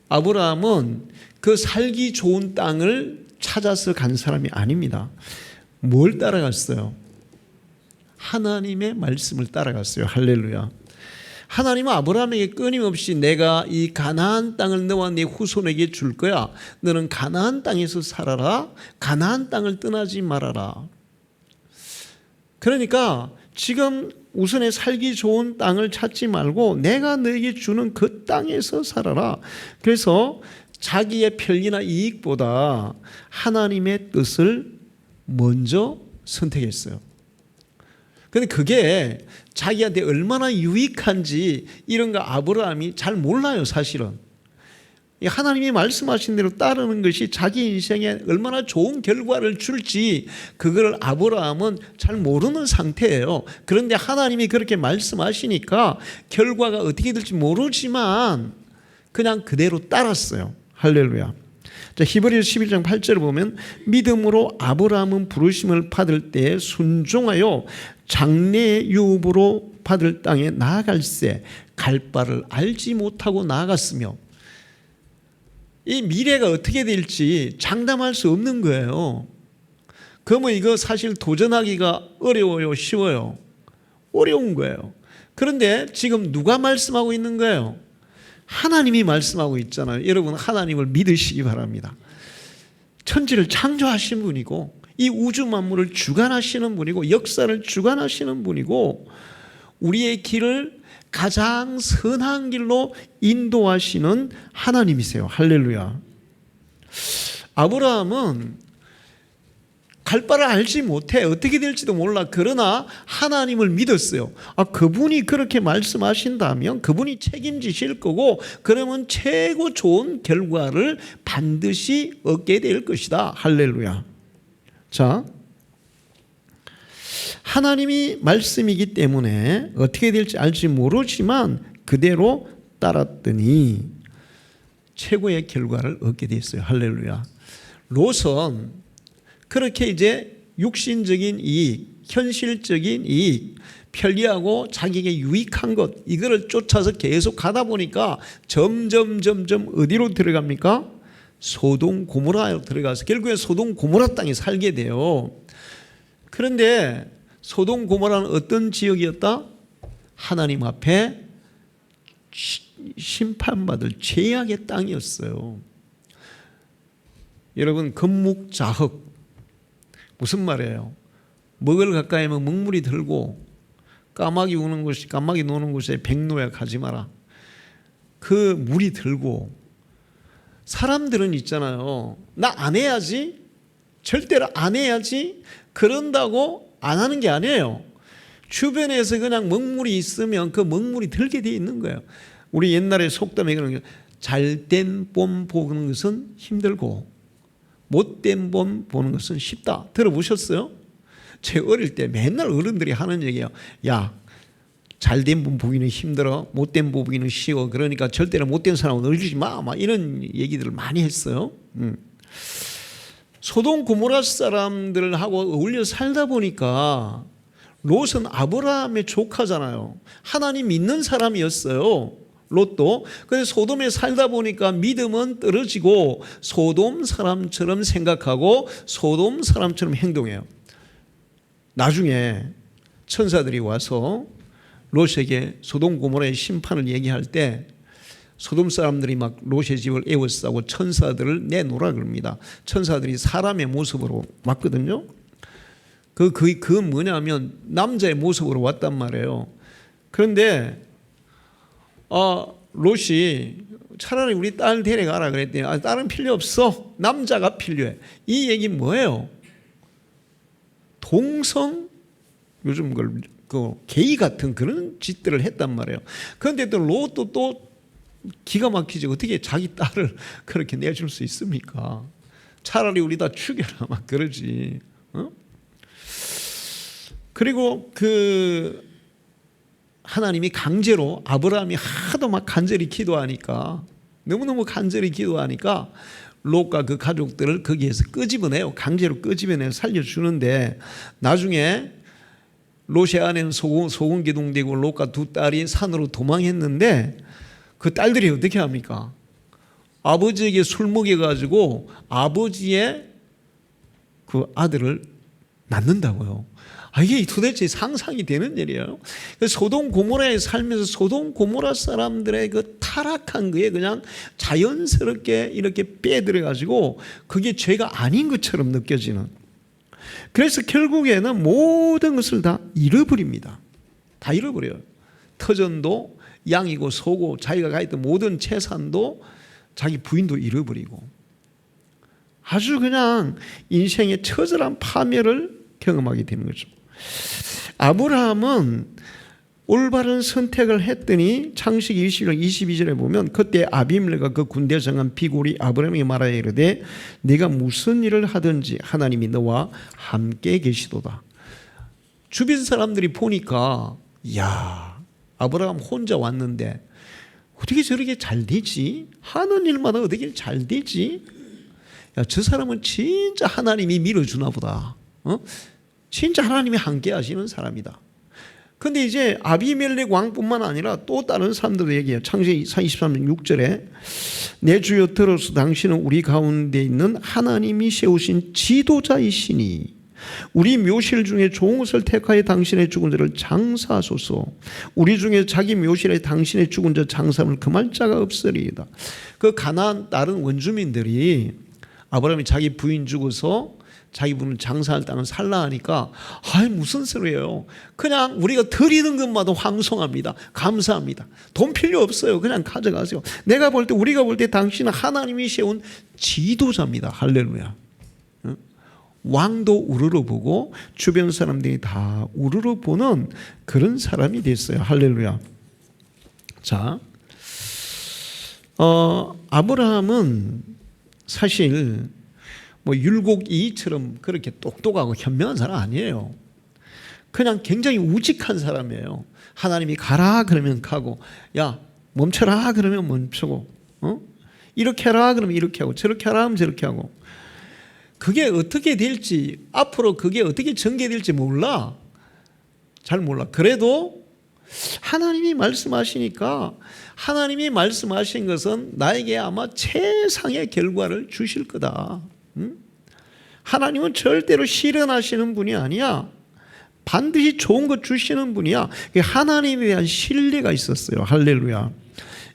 아브라함은 그 살기 좋은 땅을 찾아서 간 사람이 아닙니다. 뭘 따라갔어요? 하나님의 말씀을 따라갔어요. 할렐루야. 하나님은 아브라함에게 끊임없이 내가 이 가나안 땅을 너와 네 후손에게 줄 거야. 너는 가나안 땅에서 살아라. 가나안 땅을 떠나지 말아라. 그러니까 지금 우선에 살기 좋은 땅을 찾지 말고 내가 너에게 주는 그 땅에서 살아라. 그래서 자기의 편리나 이익보다 하나님의 뜻을 먼저 선택했어요. 근데 그게 자기한테 얼마나 유익한지 이런 거 아브라함이 잘 몰라요, 사실은. 하나님이 말씀하신 대로 따르는 것이 자기 인생에 얼마나 좋은 결과를 줄지 그걸 아브라함은 잘 모르는 상태예요. 그런데 하나님이 그렇게 말씀하시니까 결과가 어떻게 될지 모르지만 그냥 그대로 따랐어요. 할렐루야. 자, 히브리서 11장 8절을 보면 믿음으로 아브라함은 부르심을 받을 때에 순종하여 장래의 유업으로 받을 땅에 나아갈새 갈 바를 알지 못하고 나아갔으며, 이 미래가 어떻게 될지 장담할 수 없는 거예요. 그러면 이거 사실 도전하기가 어려워요, 쉬워요? 어려운 거예요. 그런데 지금 누가 말씀하고 있는 거예요? 하나님이 말씀하고 있잖아요. 여러분, 하나님을 믿으시기 바랍니다. 천지를 창조하신 분이고 이 우주 만물을 주관하시는 분이고 역사를 주관하시는 분이고 우리의 길을 가장 선한 길로 인도하시는 하나님이세요. 할렐루야. 아브라함은 갈 바를 알지 못해. 어떻게 될지도 몰라. 그러나 하나님을 믿었어요. 그분이 그렇게 말씀하신다면 그분이 책임지실 거고 그러면 최고 좋은 결과를 반드시 얻게 될 것이다. 할렐루야. 자, 하나님이 말씀이기 때문에 어떻게 될지 알지 모르지만 그대로 따랐더니 최고의 결과를 얻게 됐어요. 할렐루야. 롯은 그렇게 이제 육신적인 이익, 현실적인 이익, 편리하고 자기에게 유익한 것, 이거를 쫓아서 계속 가다 보니까 점점 어디로 들어갑니까? 소돔 고모라로 들어가서 결국에 소돔 고모라 땅에 살게 돼요. 그런데 소돔 고모라는 어떤 지역이었다? 하나님 앞에 심판받을 죄악의 땅이었어요. 여러분, 금묵자흑 무슨 말이에요? 먹을 가까이 하면 먹물이 들고 까마귀 노는 곳에 백노야 가지 마라. 그 물이 들고 사람들은 있잖아요. 나 안 해야지. 절대로 안 해야지. 그런다고 안 하는 게 아니에요. 주변에서 그냥 먹물이 있으면 그 먹물이 들게 돼 있는 거예요. 우리 옛날에 속담에 그런 게 잘된 봄 보는 것은 힘들고 못된 봄 보는 것은 쉽다. 들어보셨어요? 제 어릴 때 맨날 어른들이 하는 얘기예요. 야, 잘된 봄 보기는 힘들어. 못된 봄 보기는 쉬워. 그러니까 절대로 못된 사람은 얼리지 마. 막 이런 얘기들을 많이 했어요. 소돔 고모라 사람들하고 어울려 살다 보니까 롯은 아브라함의 조카잖아요. 하나님 믿는 사람이었어요. 롯도. 그래서 소돔에 살다 보니까 믿음은 떨어지고 소돔 사람처럼 생각하고 소돔 사람처럼 행동해요. 나중에 천사들이 와서 롯에게 소돔 고모라의 심판을 얘기할 때 소돔 사람들이 막 롯의 집을 에워싸고 천사들을 내놓으라 그럽니다. 천사들이 사람의 모습으로 왔거든요. 그건 뭐냐면 남자의 모습으로 왔단 말이에요. 그런데 롯이 차라리 우리 딸 데려가라 그랬더니 딸은 필요 없어. 남자가 필요해. 이 얘기는 뭐예요? 동성 요즘 게이 같은 그런 짓들을 했단 말이에요. 그런데 또 롯도 또 기가 막히지. 어떻게 자기 딸을 그렇게 내줄 수 있습니까? 차라리 우리 다 죽여라 막 그러지. 그리고 하나님이 강제로 아브라함이 하도 막 간절히 기도하니까 너무너무 간절히 기도하니까 롯과 그 가족들을 거기에서 끄집어내요. 강제로 끄집어내서 살려주는데 나중에 롯의 아내는 소금기둥되고 롯과 두 딸이 산으로 도망했는데 그 딸들이 어떻게 합니까? 아버지에게 술 먹여가지고 아버지의 그 아들을 낳는다고요. 이게 도대체 상상이 되는 일이에요. 소돔 고모라에 살면서 소돔 고모라 사람들의 그 타락한 거에 그냥 자연스럽게 이렇게 빼들어가지고 그게 죄가 아닌 것처럼 느껴지는. 그래서 결국에는 모든 것을 다 잃어버립니다. 다 잃어버려요. 터전도 양이고 소고 자기가 가있던 모든 재산도 자기 부인도 잃어버리고 아주 그냥 인생의 처절한 파멸을 경험하게 되는 거죠. 아브라함은 올바른 선택을 했더니 창세기 20장 22절에 보면 그때 아비멜렉과 그 군대 정한 비굴이 아브라함에게 말하여 이르되 네가 무슨 일을 하든지 하나님이 너와 함께 계시도다. 주변 사람들이 보니까 야, 아브라함 혼자 왔는데 어떻게 저렇게 잘 되지? 하는 일마다 어떻게 잘 되지? 야, 저 사람은 진짜 하나님이 밀어주나 보다. 진짜 하나님이 함께 하시는 사람이다. 근데 이제 아비멜렉 왕뿐만 아니라 또 다른 사람들도 얘기해요. 창세기 23장 6절에 내 주여 들어서 당신은 우리 가운데 있는 하나님이 세우신 지도자이시니 우리 묘실 중에 좋은 것을 택하여 당신의 죽은 자를 장사하소서. 우리 중에 자기 묘실에 당신의 죽은 자 장사함을 금할 자가 없으리이다. 그 가나안 다른 원주민들이 아브라함이 자기 부인 죽어서 자기 분은 장사할 땅을 살라 하니까 무슨 소리예요. 그냥 우리가 드리는 것마다 황송합니다. 감사합니다. 돈 필요 없어요. 그냥 가져가세요. 내가 볼 때 우리가 볼 때 당신은 하나님이 세운 지도자입니다. 할렐루야. 왕도 우러러 보고 주변 사람들이 다 우러러 보는 그런 사람이 됐어요. 할렐루야. 자, 아브라함은 사실 율곡이처럼 그렇게 똑똑하고 현명한 사람 아니에요. 그냥 굉장히 우직한 사람이에요. 하나님이 가라 그러면 가고, 야 멈춰라 그러면 멈추고, 이렇게 하라 그러면 이렇게 하고, 저렇게 하라 하면 저렇게 하고. 그게 어떻게 될지, 앞으로 그게 어떻게 전개될지 몰라. 잘 몰라. 그래도 하나님이 말씀하시니까 하나님이 말씀하신 것은 나에게 아마 최상의 결과를 주실 거다. 하나님은 절대로 실현하시는 분이 아니야. 반드시 좋은 것 주시는 분이야. 하나님에 대한 신뢰가 있었어요. 할렐루야.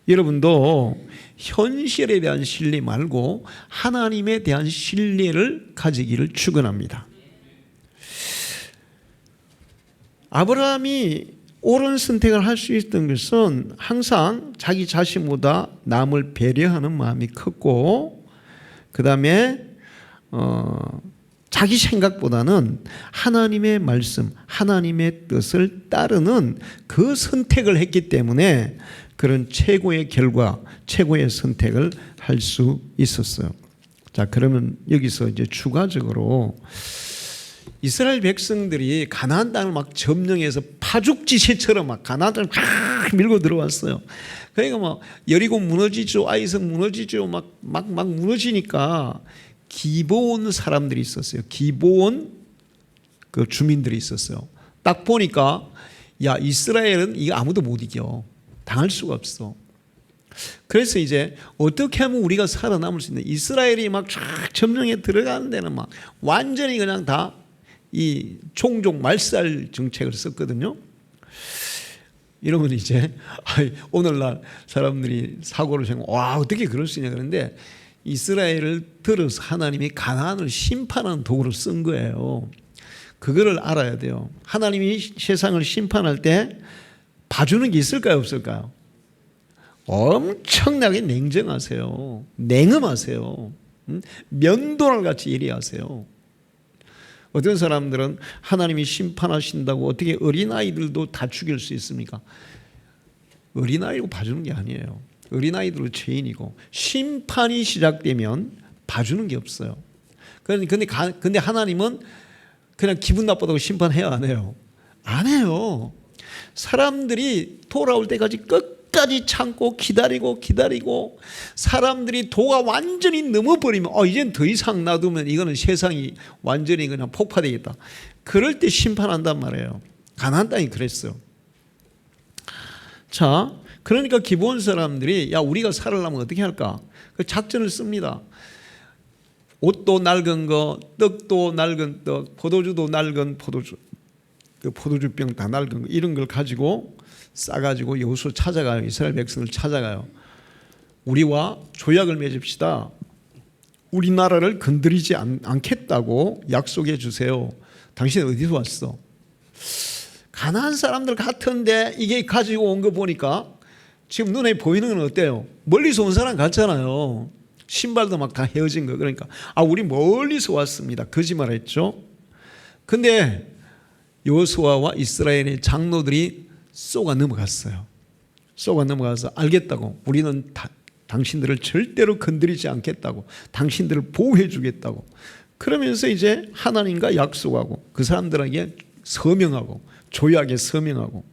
여러분도 현실에 대한 신뢰 말고 하나님에 대한 신뢰를 가지기를 축원합니다. 아브라함이 옳은 선택을 할 수 있었던 것은 항상 자기 자신보다 남을 배려하는 마음이 컸고, 그 다음에 자기 생각보다는 하나님의 말씀, 하나님의 뜻을 따르는 그 선택을 했기 때문에 그런 최고의 결과, 최고의 선택을 할 수 있었어요. 자, 그러면 여기서 이제 추가적으로 이스라엘 백성들이 가나안 땅을 막 점령해서 파죽지세처럼 막 가나안 땅을 막 밀고 들어왔어요. 그러니까 여리고 무너지죠, 아이성 무너지죠, 막 무너지니까 기브온 사람들이 있었어요. 기브온 그 주민들이 있었어요. 딱 보니까 야, 이스라엘은 이거 아무도 못 이겨. 당할 수가 없어. 그래서 이제 어떻게 하면 우리가 살아남을 수 있는, 이스라엘이 막 쫙 점령에 들어가는 데는 막 완전히 그냥 다 이 종족 말살 정책을 썼거든요. 이러면 이제 오늘날 사람들이 사고를 생각, 와 어떻게 그럴 수 있냐 그런데 이스라엘을 들어서 하나님이 가나안을 심판하는 도구로 쓴 거예요. 그거를 알아야 돼요. 하나님이 세상을 심판할 때 봐주는 게 있을까요, 없을까요? 엄청나게 냉정하세요. 냉엄하세요. 면도날 같이 예리하세요. 어떤 사람들은 하나님이 심판하신다고 어떻게 어린아이들도 다 죽일 수 있습니까? 어린아이고 봐주는 게 아니에요. 어린아이들은 죄인이고 심판이 시작되면 봐주는 게 없어요. 근데 하나님은 그냥 기분 나쁘다고 심판해요, 안 해요? 안 해요. 사람들이 돌아올 때까지 끝까지 참고 기다리고 사람들이 도가 완전히 넘어버리면 이젠 더 이상 놔두면 이거는 세상이 완전히 그냥 폭파되겠다. 그럴 때 심판한단 말이에요. 가나안 땅이 그랬어요. 자, 그러니까 기브온 사람들이 야 우리가 살아남으면 어떻게 할까? 그 작전을 씁니다. 옷도 낡은 거, 떡도 낡은 떡, 포도주도 낡은 포도주, 그 포도주병 다 낡은 거, 이런 걸 가지고 싸가지고 여호수아 찾아가요. 이스라엘 백성을 찾아가요. 우리와 조약을 맺읍시다. 우리나라를 건드리지 않겠다고 약속해 주세요. 당신 어디서 왔어? 가나안 사람들 같은데 이게 가지고 온 거 보니까 지금 눈에 보이는 건 어때요? 멀리서 온 사람 같잖아요. 신발도 막 다 헤어진 거. 그러니까 우리 멀리서 왔습니다. 거짓말했죠. 근데 여호수아와 이스라엘의 장로들이 쏘가 넘어갔어요. 쏘가 넘어가서 알겠다고, 우리는 당신들을 절대로 건드리지 않겠다고, 당신들을 보호해 주겠다고. 그러면서 이제 하나님과 약속하고 그 사람들에게 서명하고 조약에 서명하고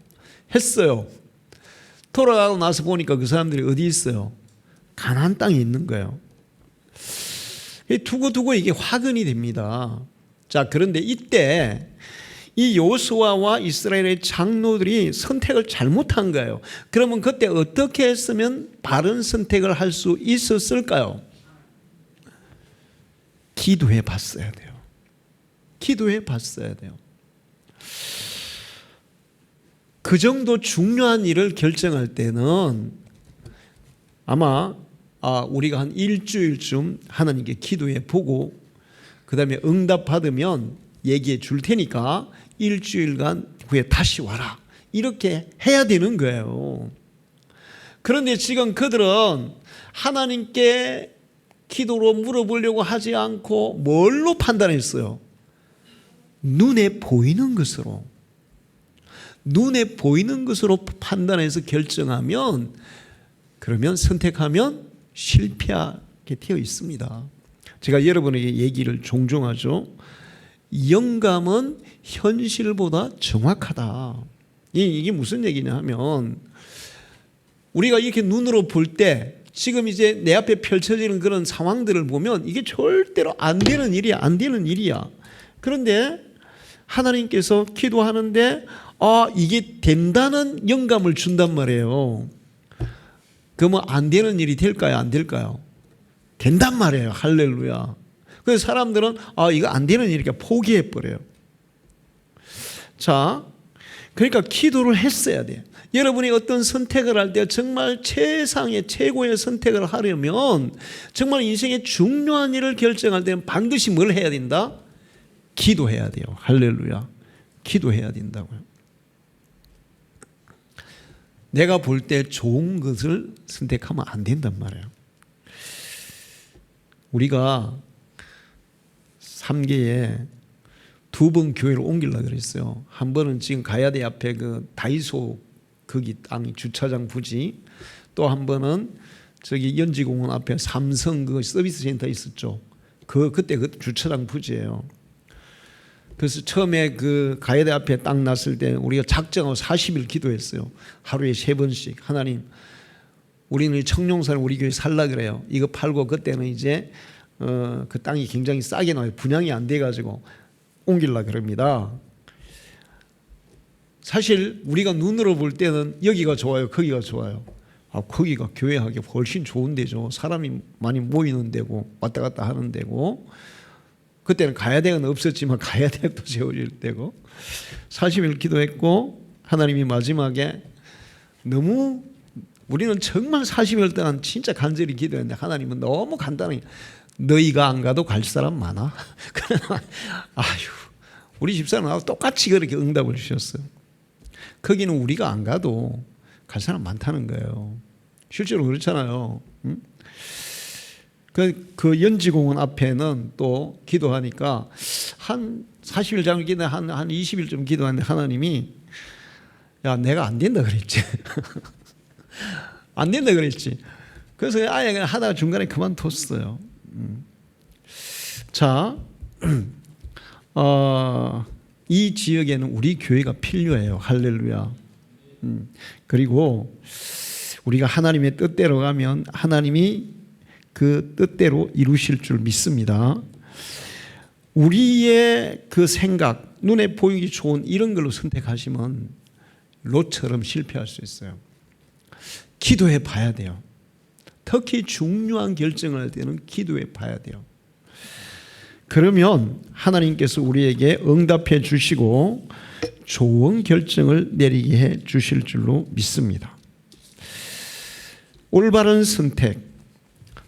했어요. 돌아가고 나서 보니까 그 사람들이 어디 있어요? 가나안 땅에 있는 거예요. 두고두고 이게 화근이 됩니다. 자, 그런데 이때 이 여호수아와 이스라엘의 장로들이 선택을 잘못한 거예요. 그러면 그때 어떻게 했으면 바른 선택을 할 수 있었을까요? 기도해 봤어야 돼요. 기도해 봤어야 돼요. 그 정도 중요한 일을 결정할 때는 아마 우리가 한 일주일쯤 하나님께 기도해 보고 그 다음에 응답 받으면 얘기해 줄 테니까 일주일간 후에 다시 와라, 이렇게 해야 되는 거예요. 그런데 지금 그들은 하나님께 기도로 물어보려고 하지 않고 뭘로 판단했어요? 눈에 보이는 것으로. 눈에 보이는 것으로 판단해서 결정하면, 그러면 선택하면 실패하게 되어 있습니다. 제가 여러분에게 얘기를 종종 하죠. 영감은 현실보다 정확하다. 이게 무슨 얘기냐 하면, 우리가 이렇게 눈으로 볼 때 지금 이제 내 앞에 펼쳐지는 그런 상황들을 보면 이게 절대로 안 되는 일이야. 안 되는 일이야. 그런데 하나님께서 기도하는데 이게 된다는 영감을 준단 말이에요. 그러면 안 되는 일이 될까요? 안 될까요? 된단 말이에요. 할렐루야. 그래서 사람들은 이거 안 되는 일이니까 포기해버려요. 자, 그러니까 기도를 했어야 돼요. 여러분이 어떤 선택을 할 때 정말 최상의 최고의 선택을 하려면, 정말 인생의 중요한 일을 결정할 때는 반드시 뭘 해야 된다? 기도해야 돼요. 할렐루야. 기도해야 된다고요. 내가 볼 때 좋은 것을 선택하면 안 된단 말이에요. 우리가 3개에 2번 교회를 옮기려고 그랬어요. 한 번은 지금 가야대 앞에 그 다이소 거기 땅 주차장 부지, 또 한 번은 저기 연지공원 앞에 삼성 그 서비스 센터 있었죠. 그때 그 주차장 부지예요. 그래서 처음에 그 가야대 앞에 땅 났을 때 우리가 작정하고 40일 기도했어요. 하루에 3번씩. 하나님, 우리는 청룡산을 우리 교회 살라 그래요. 이거 팔고 그때는 이제 그 땅이 굉장히 싸게 나와요. 분양이 안 돼가지고 옮기려 그럽니다. 사실 우리가 눈으로 볼 때는 여기가 좋아요, 거기가 좋아요. 거기가 교회하기 훨씬 좋은 데죠. 사람이 많이 모이는 데고 왔다 갔다 하는 데고, 그때는 가야대는 없었지만 가야대도 세워질 때고. 40일 기도했고 하나님이 마지막에 너무, 우리는 정말 40일 동안 진짜 간절히 기도했는데 하나님은 너무 간단하게 너희가 안 가도 갈 사람 많아. 우리 집사람하고 똑같이 그렇게 응답을 주셨어요. 거기는 우리가 안 가도 갈 사람 많다는 거예요. 실제로 그렇잖아요. 그 연지공원 앞에는 또 기도하니까 한 40일 정도 기도, 한 20일 좀 기도하는데 하나님이 내가 안 된다 그랬지. 안 된다 그랬지. 그래서 아예 그냥 하다가 중간에 그만뒀어요. 자, 이 지역에는 우리 교회가 필요해요. 할렐루야. 그리고 우리가 하나님의 뜻대로 가면 하나님이 그 뜻대로 이루실 줄 믿습니다. 우리의 그 생각, 눈에 보이기 좋은 이런 걸로 선택하시면 롯처럼 실패할 수 있어요. 기도해 봐야 돼요. 특히 중요한 결정을 할 때는 기도해 봐야 돼요. 그러면 하나님께서 우리에게 응답해 주시고 좋은 결정을 내리게 해 주실 줄로 믿습니다. 올바른 선택.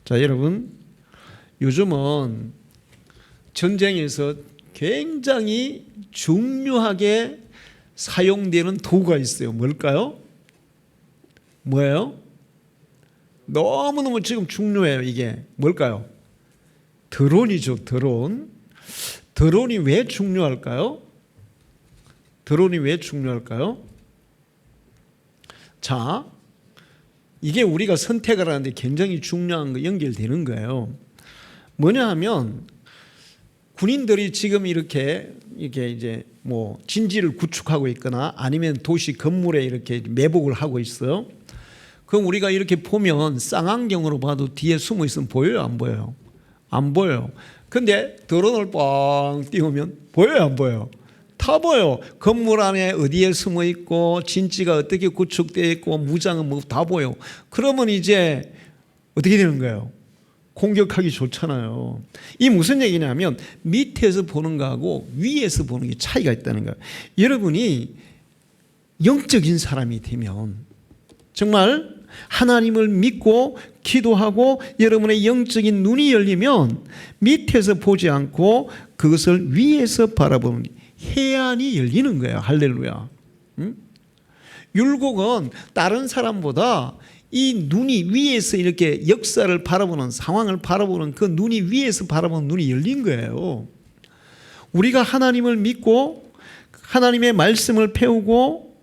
자, 여러분, 요즘은 전쟁에서 굉장히 중요하게 사용되는 도구가 있어요. 뭘까요? 뭐예요? 너무너무 지금 중요해요. 이게 뭘까요? 드론이죠. 드론. 드론이 왜 중요할까요? 드론이 왜 중요할까요? 자, 이게 우리가 선택을 하는데 굉장히 중요한 거 연결되는 거예요. 뭐냐 하면 군인들이 지금 이렇게 이제 뭐 진지를 구축하고 있거나 아니면 도시 건물에 이렇게 매복을 하고 있어요. 그럼 우리가 이렇게 보면 쌍안경으로 봐도 뒤에 숨어 있으면 보여요, 안 보여요? 안 보여요. 근데 드론을 뻥 띄우면 보여요, 안 보여요? 다 보여요. 건물 안에 어디에 숨어 있고 진지가 어떻게 구축되어 있고 무장은 뭐 다 보여요. 그러면 이제 어떻게 되는 거예요? 공격하기 좋잖아요. 이 무슨 얘기냐면 밑에서 보는 거하고 위에서 보는 게 차이가 있다는 거예요. 여러분이 영적인 사람이 되면 정말 하나님을 믿고 기도하고 여러분의 영적인 눈이 열리면 밑에서 보지 않고 그것을 위에서 바라보는 해안이 열리는 거예요. 할렐루야. 율곡은 다른 사람보다 이 눈이 위에서 이렇게 역사를 바라보는 상황을 바라보는 그 눈이 위에서 바라보는 눈이 열린 거예요. 우리가 하나님을 믿고 하나님의 말씀을 배우고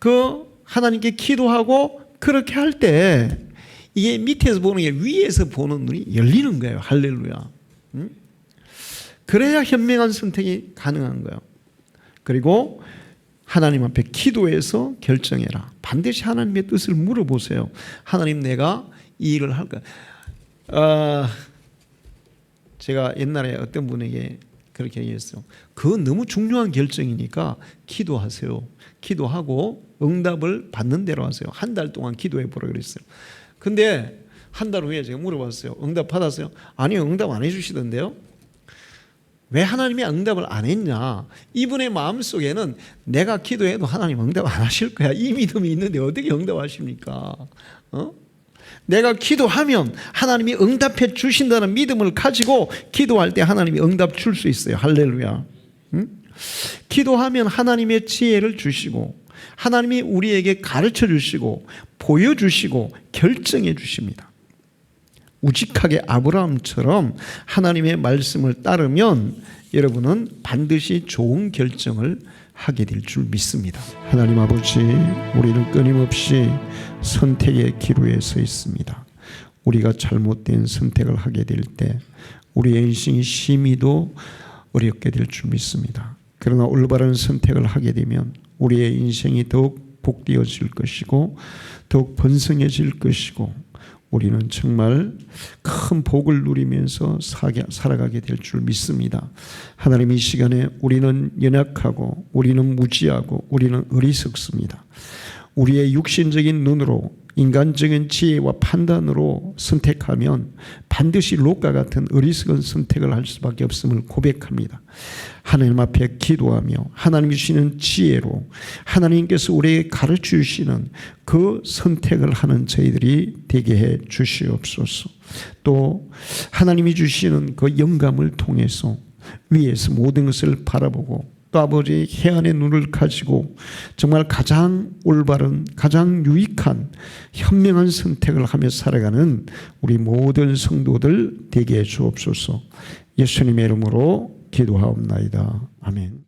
그 하나님께 기도하고 그렇게 할 때 이게 밑에서 보는 게 위에서 보는 눈이 열리는 거예요. 할렐루야. 그래야 현명한 선택이 가능한 거예요. 그리고 하나님 앞에 기도해서 결정해라. 반드시 하나님의 뜻을 물어보세요. 하나님, 내가 이 일을 할까? 제가 옛날에 어떤 분에게 그렇게 얘기했어요. 그건 너무 중요한 결정이니까 기도하세요. 기도하고 응답을 받는 대로 하세요. 한 달 동안 기도해 보라 그랬어요. 근데 한 달 후에 제가 물어봤어요. 응답 받았어요? 아니요, 응답 안 해주시던데요. 왜 하나님이 응답을 안 했냐? 이분의 마음속에는 내가 기도해도 하나님 응답 안 하실 거야. 이 믿음이 있는데 어떻게 응답하십니까? 내가 기도하면 하나님이 응답해 주신다는 믿음을 가지고 기도할 때 하나님이 응답 줄 수 있어요. 할렐루야. 기도하면 하나님의 지혜를 주시고 하나님이 우리에게 가르쳐 주시고 보여주시고 결정해 주십니다. 우직하게 아브라함처럼 하나님의 말씀을 따르면 여러분은 반드시 좋은 결정을 하게 될 줄 믿습니다. 하나님 아버지, 우리는 끊임없이 선택의 기로에 서 있습니다. 우리가 잘못된 선택을 하게 될 때 우리의 인생이 심히도 어렵게 될 줄 믿습니다. 그러나 올바른 선택을 하게 되면 우리의 인생이 더욱 복되어질 것이고 더욱 번성해질 것이고 우리는 정말 큰 복을 누리면서 살아가게 될 줄 믿습니다. 하나님, 이 시간에 우리는 연약하고 우리는 무지하고 우리는 어리석습니다. 우리의 육신적인 눈으로 인간적인 지혜와 판단으로 선택하면 반드시 롯과 같은 어리석은 선택을 할 수밖에 없음을 고백합니다. 하나님 앞에 기도하며 하나님이 주시는 지혜로 하나님께서 우리에게 가르쳐 주시는 그 선택을 하는 저희들이 되게 해 주시옵소서. 또 하나님이 주시는 그 영감을 통해서 위에서 모든 것을 바라보고 또 아버지 해안의 눈을 가지고 정말 가장 올바른 가장 유익한 현명한 선택을 하며 살아가는 우리 모든 성도들 되게 해 주옵소서. 예수님의 이름으로 기도하옵나이다. 아멘.